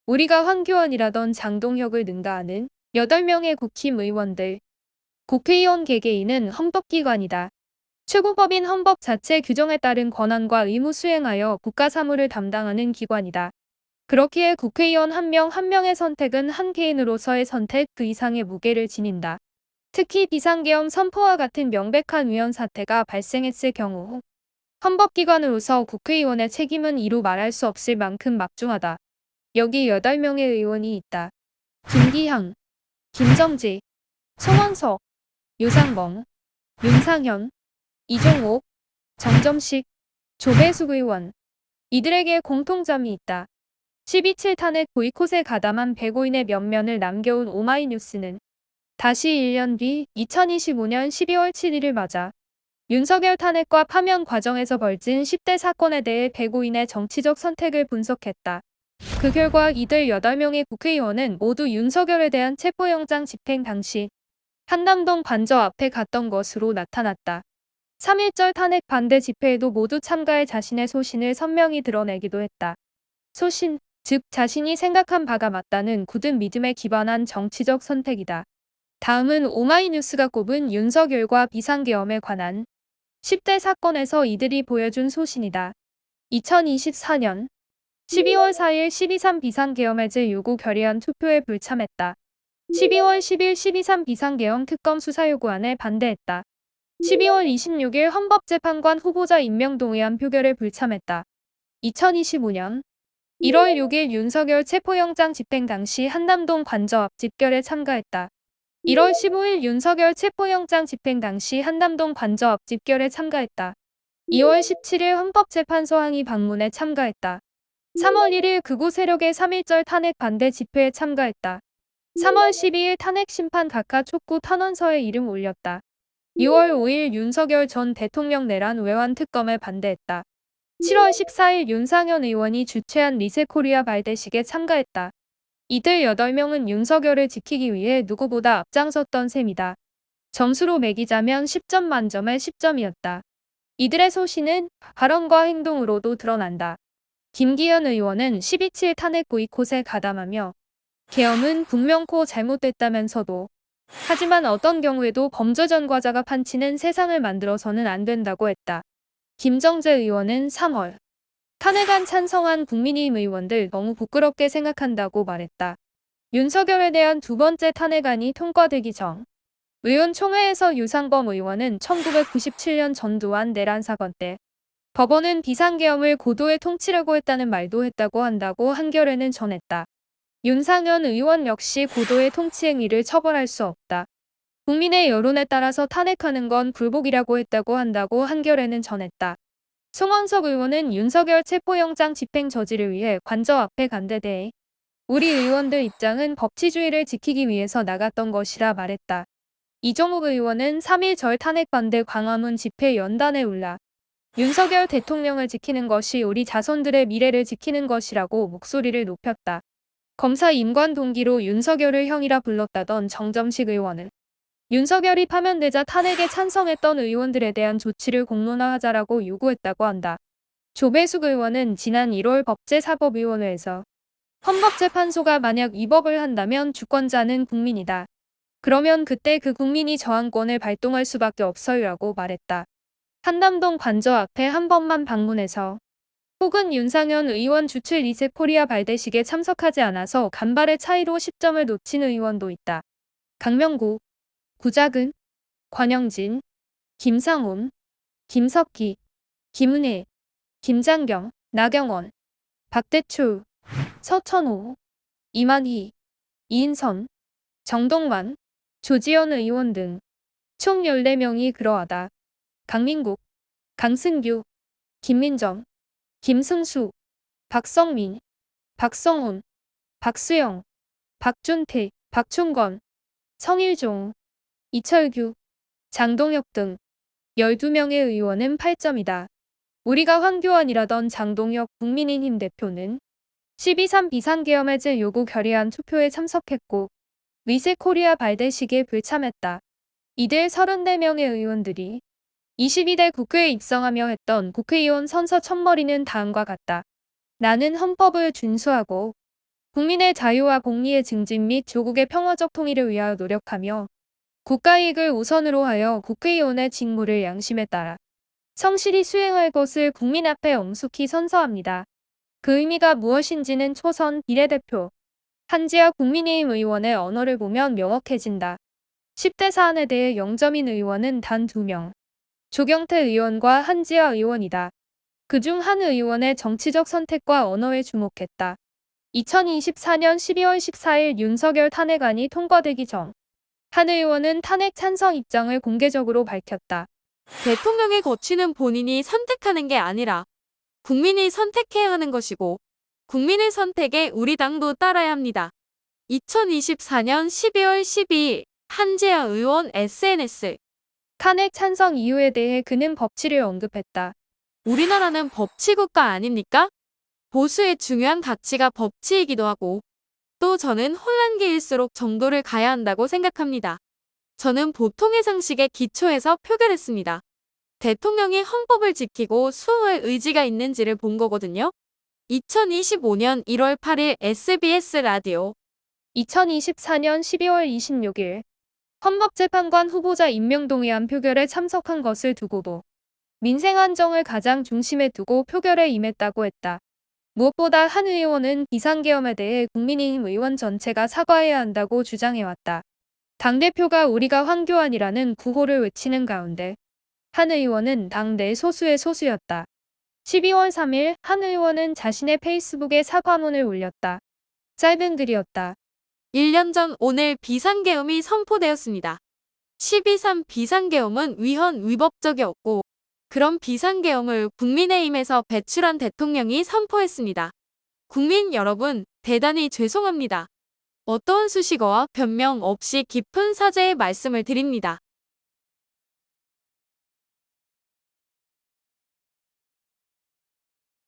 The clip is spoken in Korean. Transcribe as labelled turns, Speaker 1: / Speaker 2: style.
Speaker 1: 우리가 황교안이라던 장동혁을 능가하는 8명의 국힘의원들. 국회의원 개개인은 헌법기관이다. 최고법인 헌법 자체 규정에 따른 권한과 의무 수행하여 국가 사무를 담당하는 기관이다. 그렇기에 국회의원 한 명 한 명의 선택은 한 개인으로서의 선택 그 이상의 무게를 지닌다. 특히 비상계엄 선포와 같은 명백한 위헌 사태가 발생했을 경우 헌법기관으로서 국회의원의 책임은 이루 말할 수 없을 만큼 막중하다. 여기 8명의 의원이 있다. 김기향, 김정지, 송원석, 유상범, 윤상현, 이종옥, 정점식, 조배숙 의원. 이들에게 공통점이 있다. 12.7 탄핵 보이콧에 가담한 배고인의 면면을 남겨온 오마이뉴스는 다시 1년 뒤 2025년 12월 7일을 맞아 윤석열 탄핵과 파면 과정에서 벌진 10대 사건에 대해 배고인의 정치적 선택을 분석했다. 그 결과 이들 8명의 국회의원은 모두 윤석열에 대한 체포영장 집행 당시 한남동 관저 앞에 갔던 것으로 나타났다. 3.1절 탄핵 반대 집회에도 모두 참가해 자신의 소신을 선명히 드러내기도 했다. 소신, 즉 자신이 생각한 바가 맞다는 굳은 믿음에 기반한 정치적 선택이다. 다음은 오마이뉴스가 꼽은 윤석열과 비상계엄에 관한 10대 사건에서 이들이 보여준 소신이다. 2024년 12월 4일 12.3 비상계엄 해제 요구 결의안 투표에 불참했다. 12월 10일 12.3 비상계엄 특검 수사 요구안에 반대했다. 12월 26일 헌법재판관 후보자 임명 동의안 표결에 불참했다. 2025년 1월 6일 윤석열 체포영장 집행 당시 한남동 관저 앞 집결에 참가했다. 1월 15일 윤석열 체포영장 집행 당시 한남동 관저 앞 집결에 참가했다. 2월 17일 헌법재판소 항의 방문에 참가했다. 3월 1일 극우 세력의 3.1절 탄핵 반대 집회에 참가했다. 3월 12일 탄핵 심판 각하 촉구 탄원서에 이름 올렸다. 6월 5일 윤석열 전 대통령 내란 외환 특검에 반대했다. 7월 14일 윤상현 의원이 주최한 리셋코리아 발대식에 참가했다. 이들 8명은 윤석열을 지키기 위해 누구보다 앞장섰던 셈이다. 점수로 매기자면 10점 만점에 10점이었다. 이들의 소신은 발언과 행동으로도 드러난다. 김기현 의원은 12.7 탄핵 보이콧에 가담하며 계엄은 분명코 잘못됐다면서도 하지만 어떤 경우에도 범죄 전과자가 판치는 세상을 만들어서는 안 된다고 했다. 김정재 의원은 3월 탄핵안 찬성한 국민의힘 의원들 너무 부끄럽게 생각한다고 말했다. 윤석열에 대한 두 번째 탄핵안이 통과되기 전 의원총회에서 유상범 의원은 1997년 전두환 내란 사건 때 법원은 비상계엄을 고도의 통치라고 했다는 말도 했다고 한다고 한겨레는 전했다. 윤상현 의원 역시 고도의 통치 행위를 처벌할 수 없다. 국민의 여론에 따라서 탄핵하는 건 불복이라고 했다고 한다고 한겨레는 전했다. 송원석 의원은 윤석열 체포영장 집행 저지를 위해 관저 앞에 간 데 대해 우리 의원들 입장은 법치주의를 지키기 위해서 나갔던 것이라 말했다. 이종욱 의원은 3.1절 탄핵 반대 광화문 집회 연단에 올라 윤석열 대통령을 지키는 것이 우리 자손들의 미래를 지키는 것이라고 목소리를 높였다. 검사 임관 동기로 윤석열을 형이라 불렀다던 정점식 의원은 윤석열이 파면되자 탄핵에 찬성했던 의원들에 대한 조치를 공론화하자라고 요구했다고 한다. 조배숙 의원은 지난 1월 법제사법위원회에서 헌법재판소가 만약 위법을 한다면 주권자는 국민이다. 그러면 그때 그 국민이 저항권을 발동할 수밖에 없어요라고 말했다. 한남동 관저 앞에 한 번만 방문해서 혹은 윤상현 의원 주최 리셋코리아 발대식에 참석하지 않아서 간발의 차이로 10점을 놓친 의원도 있다. 강명구, 구자근, 권영진, 김상훈, 김석기, 김은혜, 김장경, 나경원, 박대출, 서천호, 이만희, 이인선, 정동관, 조지현 의원 등 총 14명이 그러하다. 강민국, 강승규, 김민정, 김승수, 박성민, 박성훈, 박수영, 박준태, 박충건, 성일종, 이철규, 장동혁 등 12명의 의원은 8점이다. 우리가 황교안이라던 장동혁 국민의힘 대표는 12.3 비상계엄 해제 요구 결의안 투표에 참석했고 리셋코리아 발대식에 불참했다. 이들 34명의 의원들이 22대 국회에 입성하며 했던 국회의원 선서 첫머리는 다음과 같다. 나는 헌법을 준수하고 국민의 자유와 공리의 증진 및 조국의 평화적 통일을 위하여 노력하며 국가이익을 우선으로 하여 국회의원의 직무를 양심에 따라 성실히 수행할 것을 국민 앞에 엄숙히 선서합니다. 그 의미가 무엇인지는 초선 비례대표 한지아 국민의힘 의원의 언어를 보면 명확해진다. 10대 사안에 대해 0점인 의원은 단 2명. 조경태 의원과 한지아 의원이다. 그중 한 의원의 정치적 선택과 언어에 주목했다. 2024년 12월 14일 윤석열 탄핵안이 통과되기 전 한 의원은 탄핵 찬성 입장을 공개적으로 밝혔다.
Speaker 2: 대통령의 거취는 본인이 선택하는 게 아니라 국민이 선택해야 하는 것이고 국민의 선택에 우리 당도 따라야 합니다. 2024년 12월 12일 한재아 의원 SNS
Speaker 1: 탄핵 찬성 이유에 대해 그는 법치를 언급했다.
Speaker 2: 우리나라는 법치국가 아닙니까? 보수의 중요한 가치가 법치이기도 하고 또 저는 혼란기일수록 정도를 가야 한다고 생각합니다. 저는 보통의 상식에 기초해서 표결했습니다. 대통령이 헌법을 지키고 수호할 의지가 있는지를 본 거거든요. 2025년 1월 8일 SBS 라디오
Speaker 1: 2024년 12월 26일 헌법재판관 후보자 임명 동의안 표결에 참석한 것을 두고도 민생 안정을 가장 중심에 두고 표결에 임했다고 했다. 무엇보다 한 의원은 비상계엄에 대해 국민의힘 의원 전체가 사과해야 한다고 주장해왔다. 당대표가 우리가 황교안이라는 구호를 외치는 가운데 한 의원은 당내 소수의 소수였다. 12월 3일 한 의원은 자신의 페이스북에 사과문을 올렸다. 짧은 글이었다.
Speaker 2: 1년 전 오늘 비상계엄이 선포되었습니다. 12.3 비상계엄은 위헌위법적이었고 그런 비상계엄을 국민의힘에서 배출한 대통령이 선포했습니다. 국민 여러분, 대단히 죄송합니다. 어떠한 수식어와 변명 없이 깊은 사죄의 말씀을 드립니다.